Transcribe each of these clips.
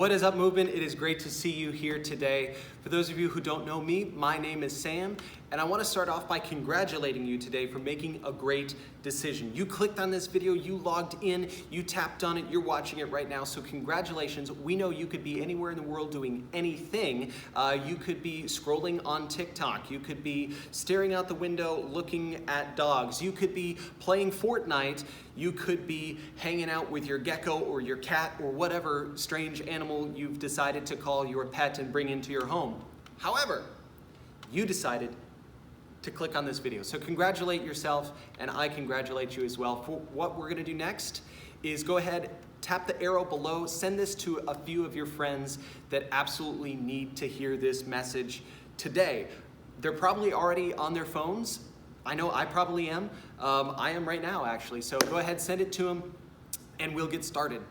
What is up, movement? It is great to see you here today. For those of you who don't know me, my name is Sam, and I want to start off by congratulating you today for making a great decision. You clicked on this video, you logged in, you tapped on it, you're watching it right now, so congratulations. We know you could be anywhere in the world doing anything. You could be scrolling on TikTok, you could be staring out the window looking at dogs, you could be playing Fortnite, you could be hanging out with your gecko or your cat or whatever strange animal you've decided to call your pet and bring into your home. However, you decided to click on this video. So congratulate yourself, and I congratulate you as well. For what we're gonna do next is go ahead, tap the arrow below, send this to a few of your friends that absolutely need to hear this message today. They're probably already on their phones. I know I probably am. I am right now, actually. So go ahead, send it to them, and we'll get started.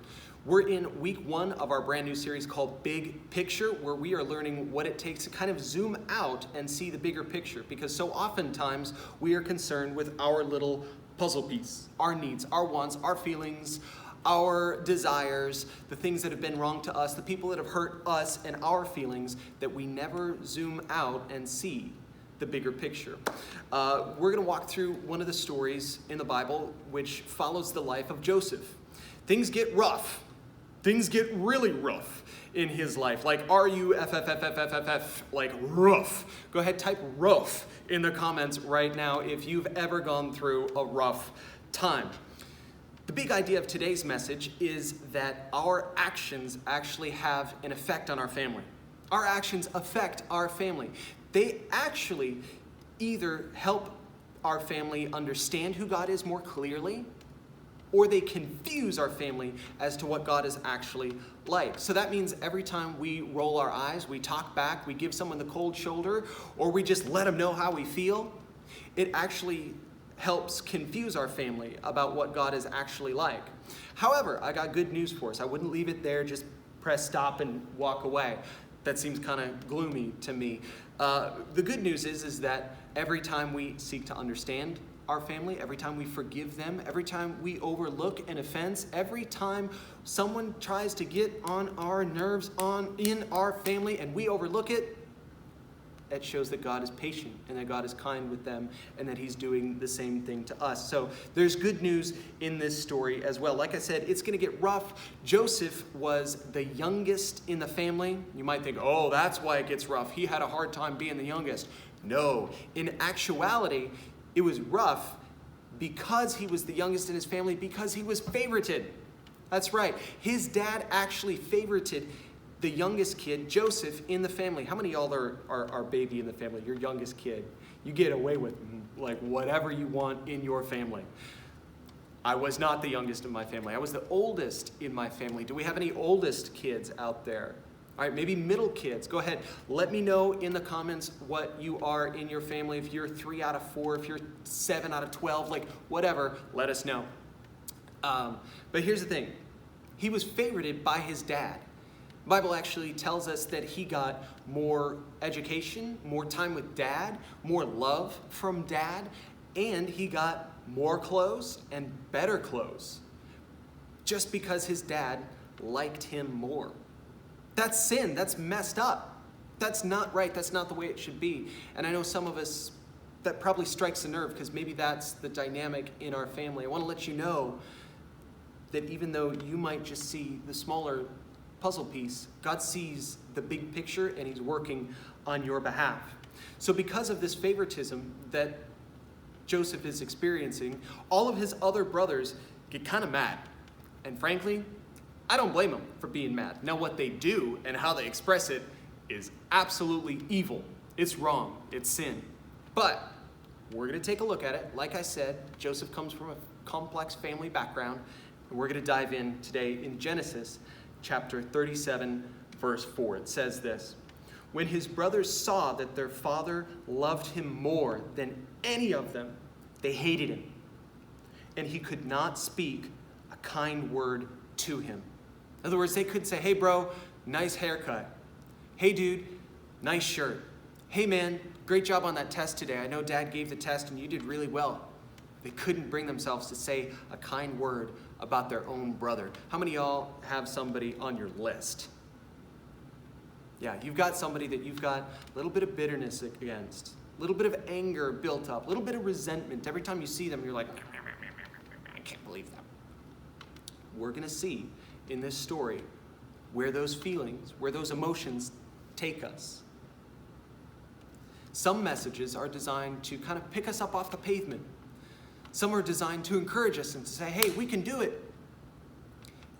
We're in week 1 of our brand new series called Big Picture, where we are learning what it takes to kind of zoom out and see the bigger picture, because so oftentimes we are concerned with our little puzzle piece, our needs, our wants, our feelings, our desires, the things that have been wrong to us, the people that have hurt us and our feelings, that we never zoom out and see the bigger picture. We're gonna walk through one of the stories in the Bible which follows the life of Joseph. Things get rough. Things get really rough in his life, like R-U-F-F-F-F-F-F, like rough. Go ahead, type rough in the comments right now if you've ever gone through a rough time. The big idea of today's message is that our actions actually have an effect on our family. Our actions affect our family. They actually either help our family understand who God is more clearly, or they confuse our family as to what God is actually like. So that means every time we roll our eyes, we talk back, we give someone the cold shoulder, or we just let them know how we feel, it actually helps confuse our family about what God is actually like. However, I got good news for us. I wouldn't leave it there, just press stop and walk away. That seems kind of gloomy to me. The good news is that every time we seek to understand our family, every time we forgive them, every time we overlook an offense, every time someone tries to get on our nerves in our family and we overlook it, it shows that God is patient and that God is kind with them and that he's doing the same thing to us. So there's good news in this story as well. Like I said, it's gonna get rough. Joseph was the youngest in the family. You might think, oh, that's why it gets rough. He had a hard time being the youngest. No, in actuality, it was rough because he was the youngest in his family, because he was favorited. That's right. His dad actually favorited the youngest kid, Joseph, in the family. How many of y'all are baby in the family, your youngest kid? You get away with like whatever you want in your family. I was not the youngest in my family. I was the oldest in my family. Do we have any oldest kids out there? All right, maybe middle kids. Go ahead. Let me know in the comments what you are in your family. If you're 3 out of 4, if you're 7 out of 12, like whatever, let us know. But here's the thing. He was favorited by his dad. The Bible actually tells us that he got more education, more time with dad, more love from dad, and he got more clothes and better clothes just because his dad liked him more. That's sin. That's messed up. That's not right. That's not the way it should be. And I know some of us, that probably strikes a nerve because maybe that's the dynamic in our family. I want to let you know that even though you might just see the smaller puzzle piece, God sees the big picture and he's working on your behalf. So because of this favoritism that Joseph is experiencing, all of his other brothers get kind of mad. And frankly, I don't blame them for being mad. Now what they do and how they express it is absolutely evil. It's wrong. It's sin. But we're going to take a look at it. Like I said, Joseph comes from a complex family background, and we're going to dive in today in Genesis chapter 37, verse 4. It says this: when his brothers saw that their father loved him more than any of them, they hated him, and he could not speak a kind word to him. In other words, they could say, hey bro, nice haircut. Hey dude, nice shirt. Hey man, great job on that test today. I know dad gave the test and you did really well. They couldn't bring themselves to say a kind word about their own brother. How many of y'all have somebody on your list Yeah, you've got somebody that you've got a little bit of bitterness against, a little bit of anger built up, a little bit of resentment. Every time you see them, you're like, I can't believe that. We're going to see in this story where those feelings, where those emotions take us. Some messages are designed to kind of pick us up off the pavement. Some are designed to encourage us and to say, hey, we can do it.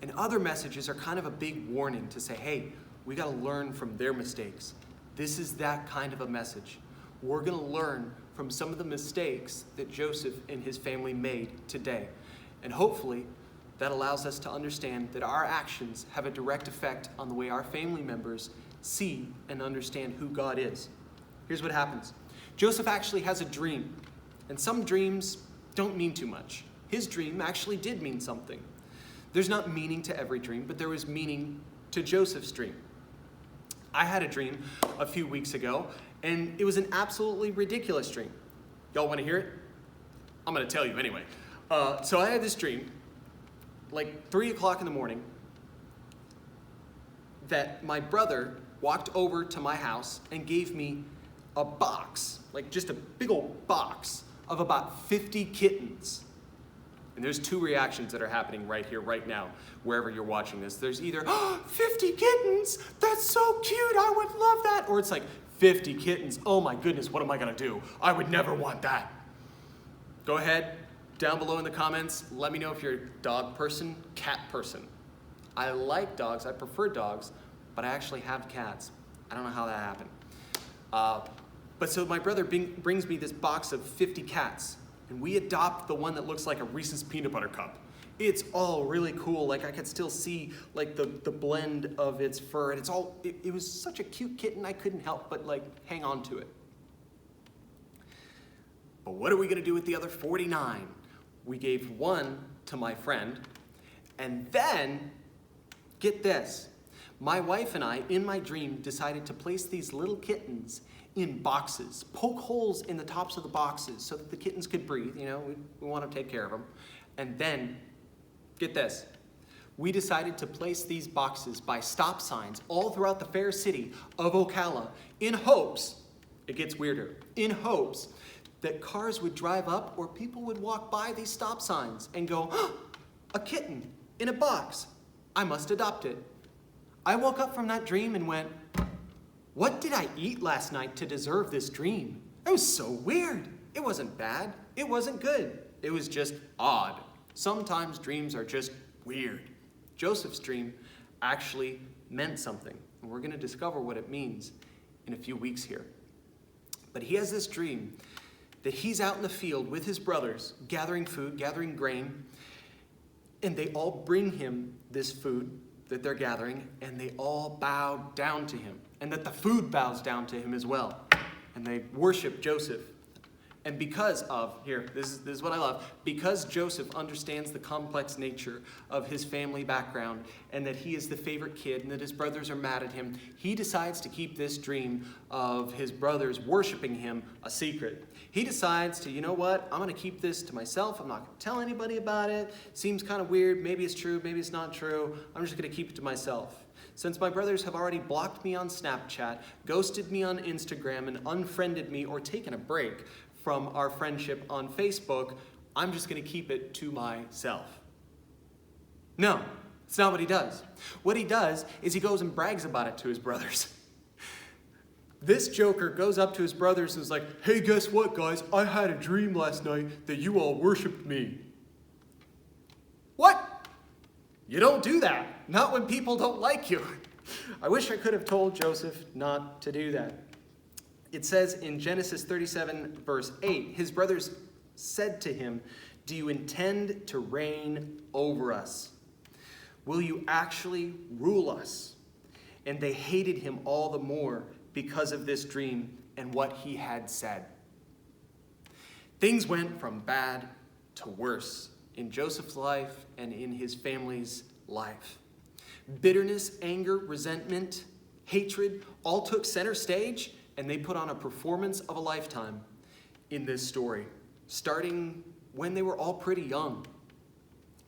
And other messages are kind of a big warning to say, hey, we got to learn from their mistakes. This is that kind of a message. We're going to learn from some of the mistakes that Joseph and his family made today. And hopefully, that allows us to understand that our actions have a direct effect on the way our family members see and understand who God is. Here's what happens. Joseph actually has a dream, and some dreams don't mean too much. His dream actually did mean something. There's not meaning to every dream, but there was meaning to Joseph's dream. I had a dream a few weeks ago, and it was an absolutely ridiculous dream. Y'all want to hear it? I'm going to tell you anyway. So I had this dream, like 3 o'clock in the morning, that my brother walked over to my house and gave me a box, like just a big old box of about 50 kittens. And there's two reactions that are happening right here, right now, wherever you're watching this. There's either, 50 kittens, that's so cute, I would love that. Or it's like, 50 kittens, oh my goodness, what am I gonna do? I would never want that. Go ahead, down below in the comments, let me know if you're a dog person, cat person. I like dogs, I prefer dogs, but I actually have cats. I don't know how that happened. But so my brother brings me this box of 50 cats, and we adopt the one that looks like a Reese's peanut butter cup. It's all really cool. Like I could still see like the blend of its fur, and it was such a cute kitten, I couldn't help but like hang on to it. But what are we gonna do with the other 49? We gave one to my friend, and then, get this, my wife and I, in my dream, decided to place these little kittens in boxes, poke holes in the tops of the boxes so that the kittens could breathe. You know, we want to take care of them. And then, get this, we decided to place these boxes by stop signs all throughout the fair city of Ocala in hopes, it gets weirder, in hopes that cars would drive up or people would walk by these stop signs and go, a kitten in a box, I must adopt it. I woke up from that dream and went, what did I eat last night to deserve this dream? It was so weird. It wasn't bad. It wasn't good. It was just odd. Sometimes dreams are just weird. Joseph's dream actually meant something, and we're going to discover what it means in a few weeks here. But he has this dream that he's out in the field with his brothers, gathering food, gathering grain, and they all bring him this food that they're gathering, and they all bow down to him, and that the food bows down to him as well, and they worship Joseph. And because of, here, this is what I love, because Joseph understands the complex nature of his family background, and that he is the favorite kid, and that his brothers are mad at him, he decides to keep this dream of his brothers worshiping him a secret. He decides to, you know what, I'm going to keep this to myself. I'm not going to tell anybody about it. Seems kind of weird. Maybe it's true. Maybe it's not true. I'm just going to keep it to myself. Since my brothers have already blocked me on Snapchat, ghosted me on Instagram, and unfriended me or taken a break from our friendship on Facebook, I'm just going to keep it to myself. No, it's not what he does. What he does is he goes and brags about it to his brothers. This joker goes up to his brothers and is like, hey, guess what, guys? I had a dream last night that you all worshiped me. What? You don't do that. Not when people don't like you. I wish I could have told Joseph not to do that. It says in Genesis 37, verse 8, his brothers said to him, do you intend to reign over us? Will you actually rule us? And they hated him all the more because of this dream and what he had said. Things went from bad to worse in Joseph's life and in his family's life. Bitterness, anger, resentment, hatred all took center stage, and they put on a performance of a lifetime in this story, starting when they were all pretty young.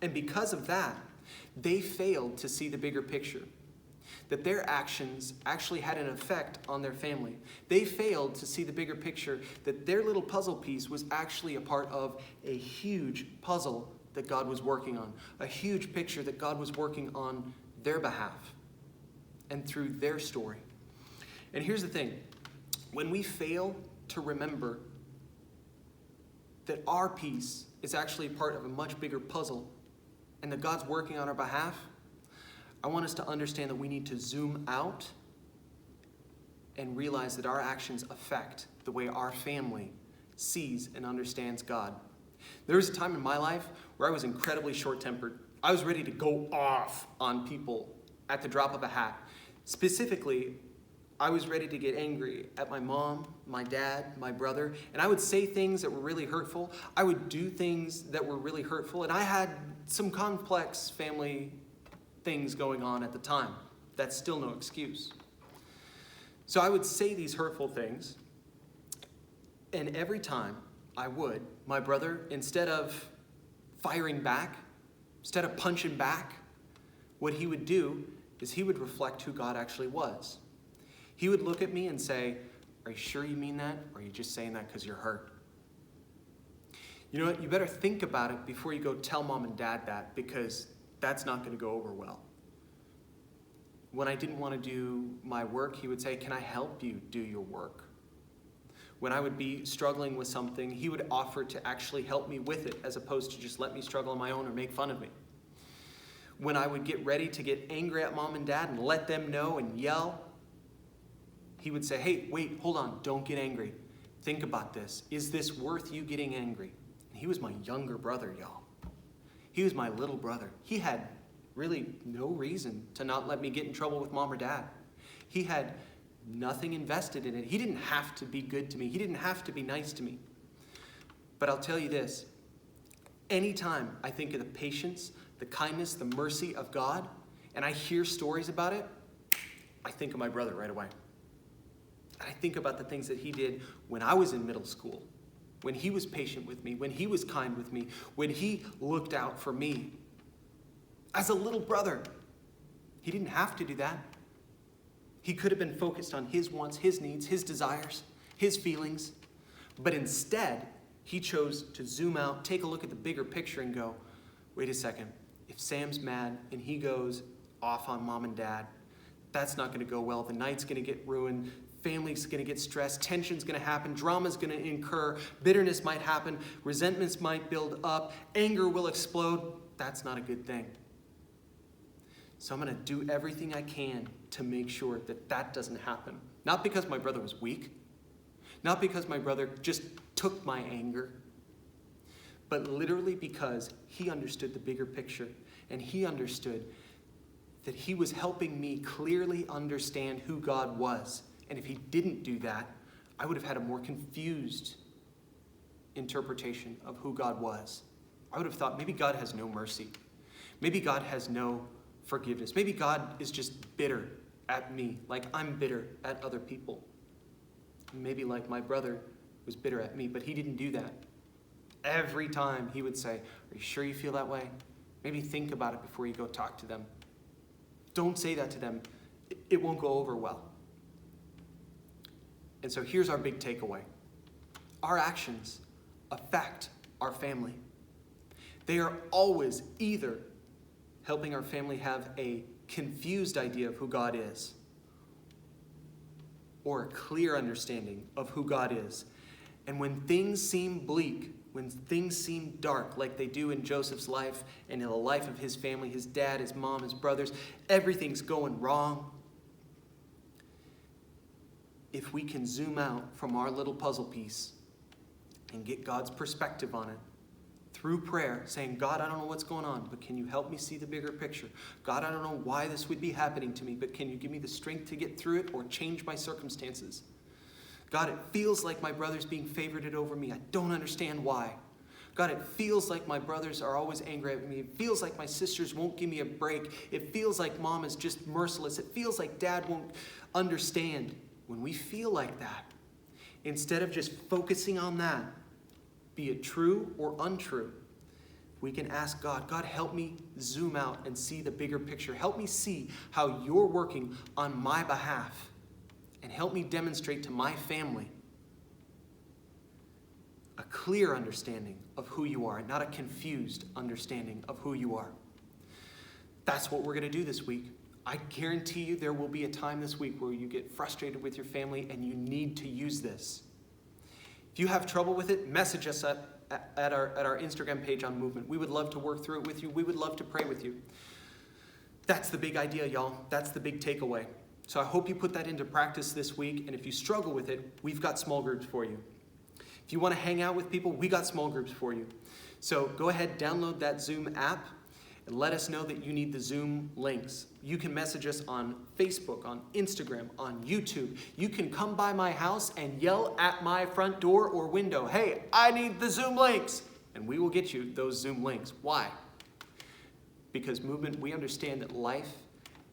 And because of that, they failed to see the bigger picture. that their actions actually had an effect on their family. They failed to see the bigger picture, that their little puzzle piece was actually a part of a huge puzzle that God was working on, a huge picture that God was working on their behalf and through their story. And here's the thing, when we fail to remember that our piece is actually part of a much bigger puzzle and that God's working on our behalf, I want us to understand that we need to zoom out and realize that our actions affect the way our family sees and understands God. There was a time in my life where I was incredibly short-tempered. I was ready to go off on people at the drop of a hat. Specifically, I was ready to get angry at my mom, my dad, my brother, and I would say things that were really hurtful. I would do things that were really hurtful, and I had some complex family things going on at the time. That's still no excuse. So I would say these hurtful things, and every time I would, my brother, instead of firing back, instead of punching back, what he would do is he would reflect who God actually was. He would look at me and say, "Are you sure you mean that? Or are you just saying that because you're hurt?" You know what? You better think about it before you go tell mom and dad that, because that's not going to go over well. When I didn't want to do my work, he would say, "Can I help you do your work?" When I would be struggling with something, he would offer to actually help me with it, as opposed to just let me struggle on my own or make fun of me. When I would get ready to get angry at mom and dad and let them know and yell, he would say, "Hey, wait, hold on, don't get angry. Think about this. Is this worth you getting angry?" And he was my younger brother, y'all. He was my little brother. He had really no reason to not let me get in trouble with mom or dad. He had nothing invested in it. He didn't have to be good to me. He didn't have to be nice to me. But I'll tell you this, anytime I think of the patience, the kindness, the mercy of God, and I hear stories about it, I think of my brother right away. I think about the things that he did when I was in middle school, when he was patient with me, when he was kind with me, when he looked out for me. As a little brother, he didn't have to do that. He could have been focused on his wants, his needs, his desires, his feelings. But instead, he chose to zoom out, take a look at the bigger picture and go, wait a second, if Sam's mad and he goes off on mom and dad, that's not going to go well. The night's going to get ruined. Family's going to get stressed. Tension's going to happen. Drama's going to incur. Bitterness might happen. Resentments might build up. Anger will explode. That's not a good thing. So I'm going to do everything I can to make sure that that doesn't happen. Not because my brother was weak. Not because my brother just took my anger. But literally because he understood the bigger picture. And he understood that he was helping me clearly understand who God was. And if he didn't do that, I would have had a more confused interpretation of who God was. I would have thought maybe God has no mercy. Maybe God has no forgiveness. Maybe God is just bitter at me, like I'm bitter at other people. Maybe like my brother was bitter at me, but he didn't do that. Every time he would say, "Are you sure you feel that way? Maybe think about it before you go talk to them. Don't say that to them. It won't go over well." And so here's our big takeaway. Our actions affect our family. They are always either helping our family have a confused idea of who God is, or a clear understanding of who God is. And when things seem bleak, when things seem dark, like they do in Joseph's life and in the life of his family, his dad, his mom, his brothers, everything's going wrong. If we can zoom out from our little puzzle piece and get God's perspective on it through prayer, saying, "God, I don't know what's going on, but can you help me see the bigger picture? God, I don't know why this would be happening to me, but can you give me the strength to get through it or change my circumstances? God, it feels like my brother's being favorited over me. I don't understand why. God, it feels like my brothers are always angry at me. It feels like my sisters won't give me a break. It feels like mom is just merciless. It feels like dad won't understand." When we feel like that, instead of just focusing on that, be it true or untrue, we can ask God, God, help me zoom out and see the bigger picture. Help me see how you're working on my behalf. And help me demonstrate to my family a clear understanding of who you are, not a confused understanding of who you are. That's what we're going to do this week. I guarantee you there will be a time this week where you get frustrated with your family and you need to use this. If you have trouble with it, message us at our Instagram page on Movement. We would love to work through it with you. We would love to pray with you. That's the big idea, y'all. That's the big takeaway. So I hope you put that into practice this week. And if you struggle with it, we've got small groups for you. If you want to hang out with people, we got small groups for you. So go ahead, download that Zoom app, and let us know that you need the Zoom links. You can message us on Facebook, on Instagram, on YouTube. You can come by my house and yell at my front door or window, hey, I need the Zoom links. And we will get you those Zoom links. Why? Because Movement, we understand that life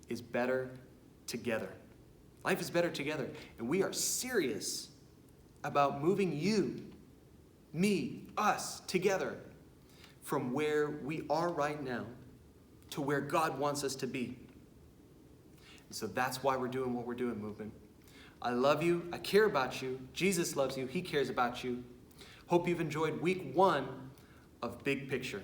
is better together. Life is better together. And we are serious about moving you, me, us together from where we are right now to where God wants us to be. And so that's why we're doing what we're doing, Movement. I love you. I care about you. Jesus loves you. He cares about you. Hope you've enjoyed week 1 of Big Picture.